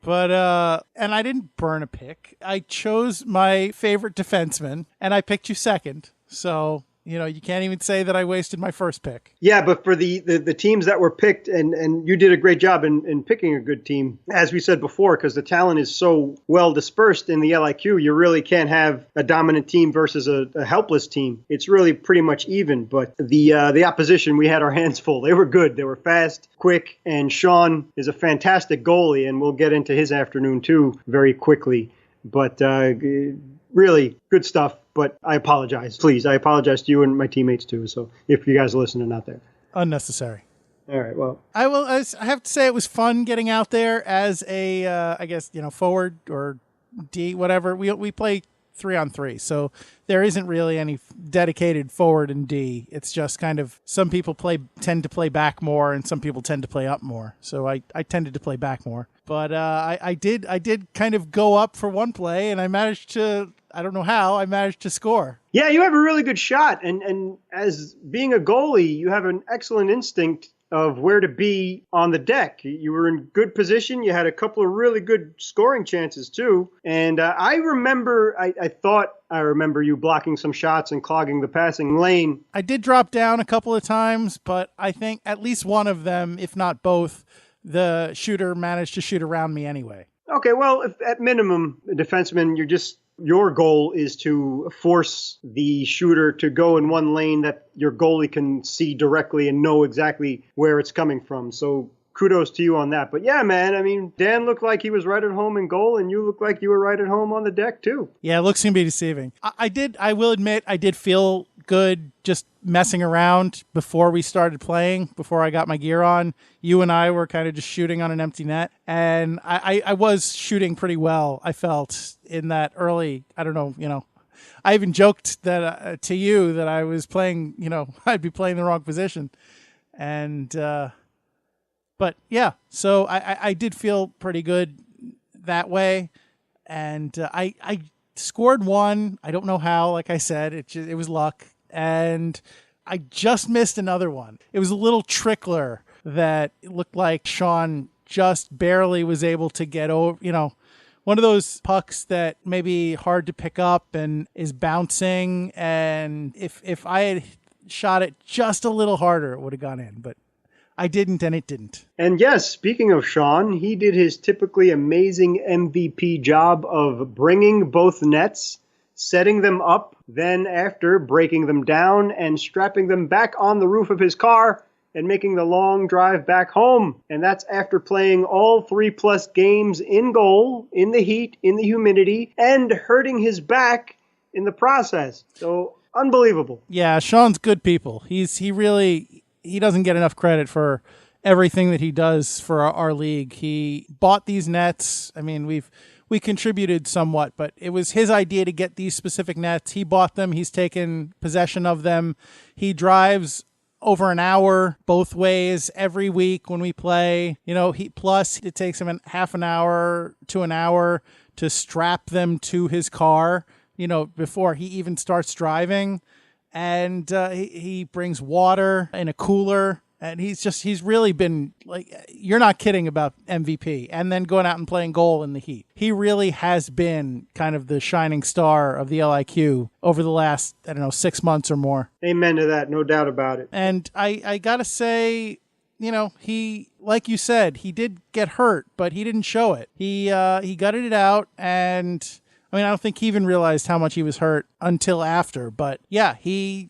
But, and I didn't burn a pick. I chose my favorite defenseman, and I picked you second. So, you know, you can't even say that I wasted my first pick. Yeah, but for the teams that were picked, and you did a great job in picking a good team, as we said before, because the talent is so well dispersed in the LIQ, you really can't have a dominant team versus a helpless team. It's really pretty much even. But the opposition, we had our hands full. They were good. They were fast, quick, and Sean is a fantastic goalie, and we'll get into his afternoon too very quickly. But really good stuff. But I apologize. Please, I apologize to you and my teammates too. So if you guys are listening out there. Unnecessary. All right, well. I have to say it was fun getting out there as a, I guess, you know, forward or D, whatever. We play 3-on-3, so there isn't really any dedicated forward and D. It's just kind of some people tend to play back more, and some people tend to play up more. So I tended to play back more. But I did kind of go up for one play, and I managed to, I don't know how, I managed to score. Yeah, you have a really good shot. And as being a goalie, you have an excellent instinct of where to be on the deck. You were in good position. You had a couple of really good scoring chances, too. And I thought I remember you blocking some shots and clogging the passing lane. I did drop down a couple of times, but I think at least one of them, if not both, the shooter managed to shoot around me anyway. Okay, well, if, at minimum, a defenseman, your goal is to force the shooter to go in one lane that your goalie can see directly and know exactly where it's coming from. So kudos to you on that. But yeah, man, I mean, Dan looked like he was right at home in goal, and you looked like you were right at home on the deck too. Yeah, it looks can be deceiving. I will admit, I did feel good just messing around before we started playing, before I got my gear on. You and I were kind of just shooting on an empty net, and I was shooting pretty well, I felt, in that early, I don't know, you know, I even joked that to you that I was playing, you know, I'd be playing the wrong position. And, but yeah, so I did feel pretty good that way. And I scored one. I don't know how, like I said, it was luck. And I just missed another one. It was a little trickler that it looked like Sean just barely was able to get over, you know, one of those pucks that may be hard to pick up and is bouncing. And if I had shot it just a little harder, it would have gone in. But I didn't, and it didn't. And yes, speaking of Sean, he did his typically amazing MVP job of bringing both nets, setting them up, then after breaking them down and strapping them back on the roof of his car and making the long drive back home. And that's after playing all 3+ games in goal, in the heat, in the humidity, and hurting his back in the process. So unbelievable. Yeah, Sean's good people. He doesn't get enough credit for everything that he does for our league. He bought these nets. I mean, we contributed somewhat, but it was his idea to get these specific nets. He bought them. He's taken possession of them. He drives over an hour both ways every week when we play. You know, plus it takes him half an hour to an hour to strap them to his car, you know, before he even starts driving. And he brings water in a cooler And he's really been like, you're not kidding about MVP, and then going out and playing goal in the Heat. He really has been kind of the shining star of the LIQ over the last, 6 months or more. Amen to that. No doubt about it. And I got to say, he, like you said, he did get hurt, but he didn't show it. He gutted it out, and I don't think he even realized how much he was hurt until after. But yeah, he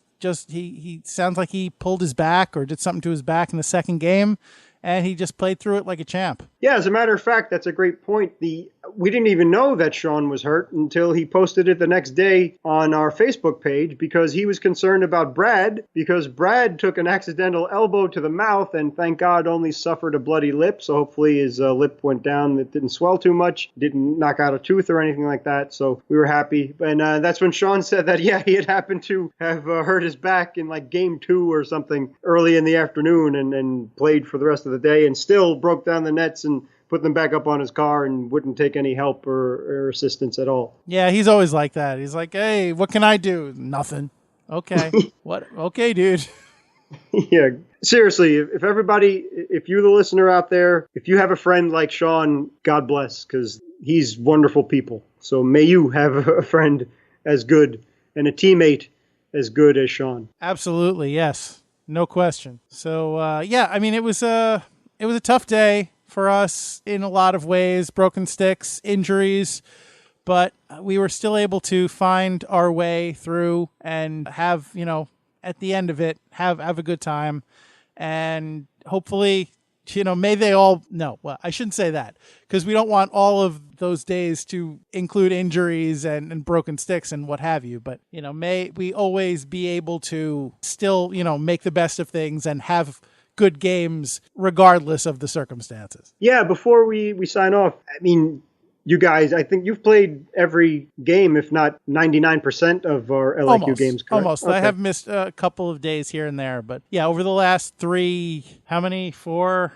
sounds like he pulled his back or did something to his back in the second game, and he just played through it like a champ. Yeah, as a matter of fact, that's a great point. We didn't even know that Sean was hurt until he posted it the next day on our Facebook page, because he was concerned about Brad, because Brad took an accidental elbow to the mouth and thank God only suffered a bloody lip. So hopefully his lip went down. It didn't swell too much, didn't knock out a tooth or anything like that. So we were happy. And that's when Sean said that, yeah, he had happened to have hurt his back in like game 2 or something early in the afternoon, and played for the rest of the day and still broke down the nets and put them back up on his car and wouldn't take any help or assistance at all. Yeah, he's always like that. He's like, hey, what can I do? Nothing. Okay. What? Okay, dude. Yeah, seriously, if you, the listener out there, if you have a friend like Sean, God bless, because he's wonderful people. So may you have a friend as good and a teammate as good as Sean. Absolutely, yes. No question. So, it was a tough day for us in a lot of ways, broken sticks, injuries, but we were still able to find our way through and have, at the end of it, have a good time. And hopefully, may they all, no, well, I shouldn't say that, because we don't want all of those days to include injuries and broken sticks and what have you. But, may we always be able to still, make the best of things and have good games regardless of the circumstances. Yeah, before we sign off, you guys, I think you've played every game, if not 99% of our LIQ games, correct? Almost. Okay. I have missed a couple of days here and there, but yeah, over the last 4,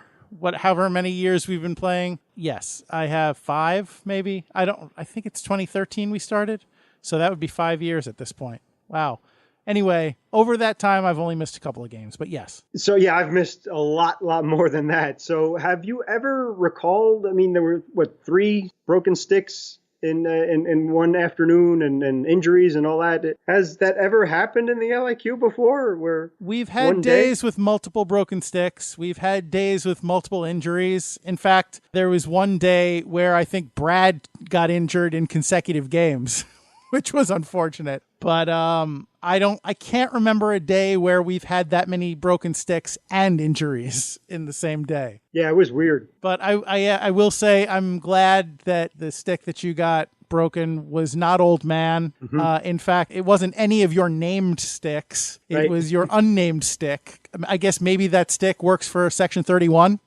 however many years we've been playing, yes, I have 5 maybe. I think it's 2013 we started, so that would be 5 years at this point. Wow. Anyway, over that time, I've only missed a couple of games, but yes. So, yeah, I've missed a lot more than that. So have you ever recalled, there were, 3 broken sticks in one afternoon and injuries and all that? Has that ever happened in the LIQ before? Where we've had days with multiple broken sticks. We've had days with multiple injuries. In fact, there was one day where I think Brad got injured in consecutive games, which was unfortunate. But I can't remember a day where we've had that many broken sticks and injuries in the same day. Yeah, it was weird. But I will say I'm glad that the stick that you got broken was not Old Man. Mm-hmm. In fact, it wasn't any of your named sticks. It was your unnamed stick. I guess maybe that stick works for Section 31.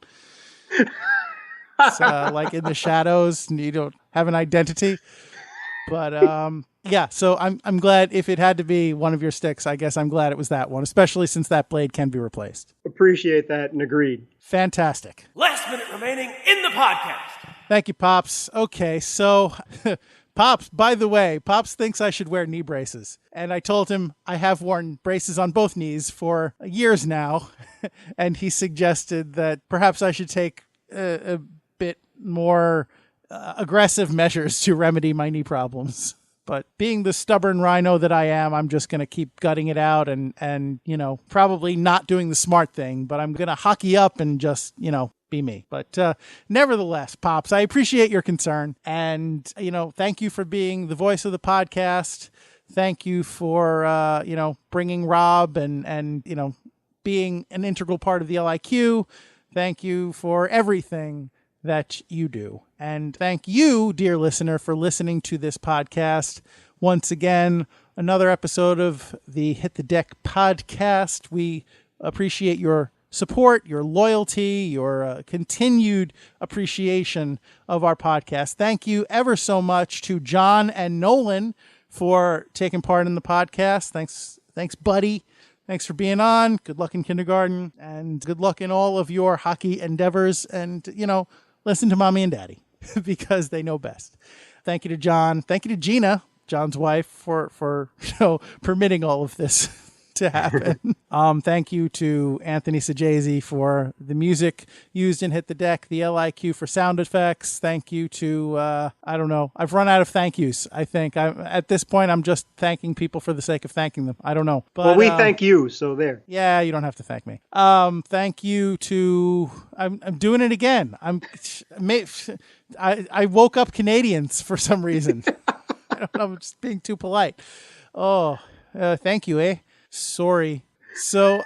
It's like in the shadows, and you don't have an identity. But yeah, so I'm glad if it had to be one of your sticks, I guess I'm glad it was that one, especially since that blade can be replaced. Appreciate that and agreed. Fantastic. Last minute remaining in the podcast. Thank you, Pops. Okay, so Pops, by the way, Pops thinks I should wear knee braces. And I told him I have worn braces on both knees for years now. And he suggested that perhaps I should take a bit more aggressive measures to remedy my knee problems. But being the stubborn rhino that I am, I'm just going to keep gutting it out and probably not doing the smart thing, but I'm going to hockey up and just, be me. But nevertheless, Pops, I appreciate your concern. And, thank you for being the voice of the podcast. Thank you for, bringing Rob and being an integral part of the LIQ. Thank you for everything that you do. And thank you, dear listener, for listening to this podcast. Once again, another episode of the Hit the Deck podcast. We appreciate your support, your loyalty, your continued appreciation of our podcast. Thank you ever so much to John and Nolan for taking part in the podcast. Thanks, buddy. Thanks for being on. Good luck in kindergarten and good luck in all of your hockey endeavors. And, listen to mommy and daddy because they know best. Thank you to John. Thank you to Gina, John's wife, for permitting all of this to happen. Thank you to Anthony Sajazi for the music used in Hit the Deck, the LIQ for sound effects. Thank you to, I don't know. I've run out of thank yous, I think. At this point, I'm just thanking people for the sake of thanking them. I don't know. But, well, we thank you, so there. Yeah, you don't have to thank me. Thank you to... I'm doing it again. I woke up Canadians for some reason. I don't know, I'm just being too polite. Oh, thank you, eh? Sorry. So,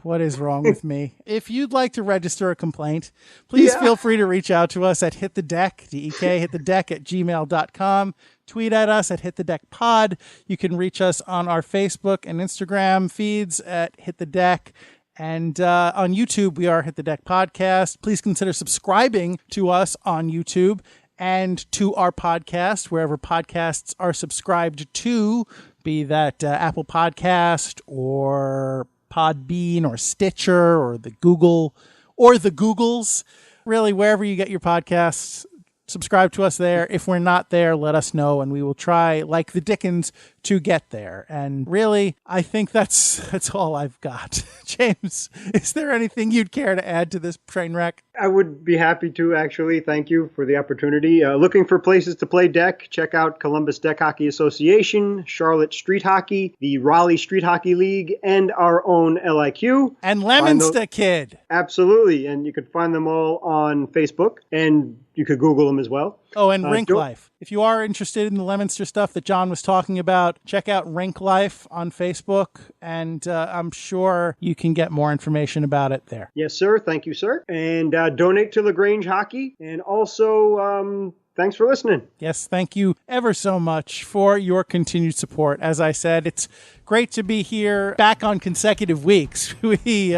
what is wrong with me? If you'd like to register a complaint, please feel free to reach out to us at hitthedeck, DEK, hitthedeck@gmail.com. Tweet at us at hitthedeckpod. You can reach us on our Facebook and Instagram feeds at hitthedeck. And on YouTube, we are Hit the Deck Podcast. Please consider subscribing to us on YouTube and to our podcast, wherever podcasts are subscribed to, be that Apple Podcast or Podbean or Stitcher or the Google or the Googles. Really, wherever you get your podcasts, subscribe to us there. If we're not there, let us know, and we will try, like the Dickens, to get there. And really, I think that's all I've got. James, is there anything you'd care to add to this train wreck? I would be happy to, actually. Thank you for the opportunity. Looking for places to play deck, check out Columbus Deck Hockey Association, Charlotte Street Hockey, the Raleigh Street Hockey League, and our own LIQ. And Leominster Kid. Absolutely. And you can find them all on Facebook, and you could Google them as well. Oh, and Rink Life. If you are interested in the Leominster stuff that John was talking about, check out Rink Life on Facebook, and I'm sure you can get more information about it there. Yes, sir. Thank you, sir. And donate to LaGrange Hockey. And also, thanks for listening. Yes, thank you ever so much for your continued support. As I said, it's great to be here back on consecutive weeks. We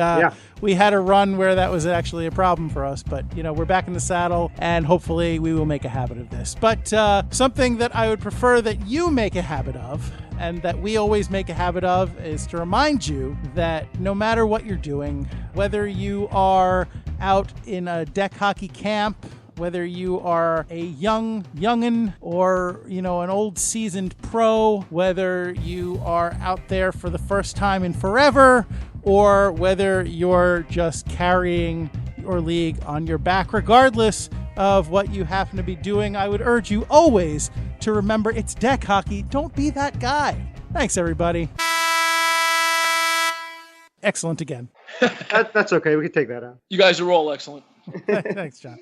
had a run where that was actually a problem for us, but we're back in the saddle, and hopefully we will make a habit of this. But something that I would prefer that you make a habit of, and that we always make a habit of, is to remind you that no matter what you're doing, whether you are out in a deck hockey camp, whether you are a youngin' or, an old seasoned pro, whether you are out there for the first time in forever, or whether you're just carrying your league on your back, regardless of what you happen to be doing, I would urge you always to remember it's deck hockey. Don't be that guy. Thanks, everybody. Excellent again. That's okay. We can take that out. You guys are all excellent. Thanks, John.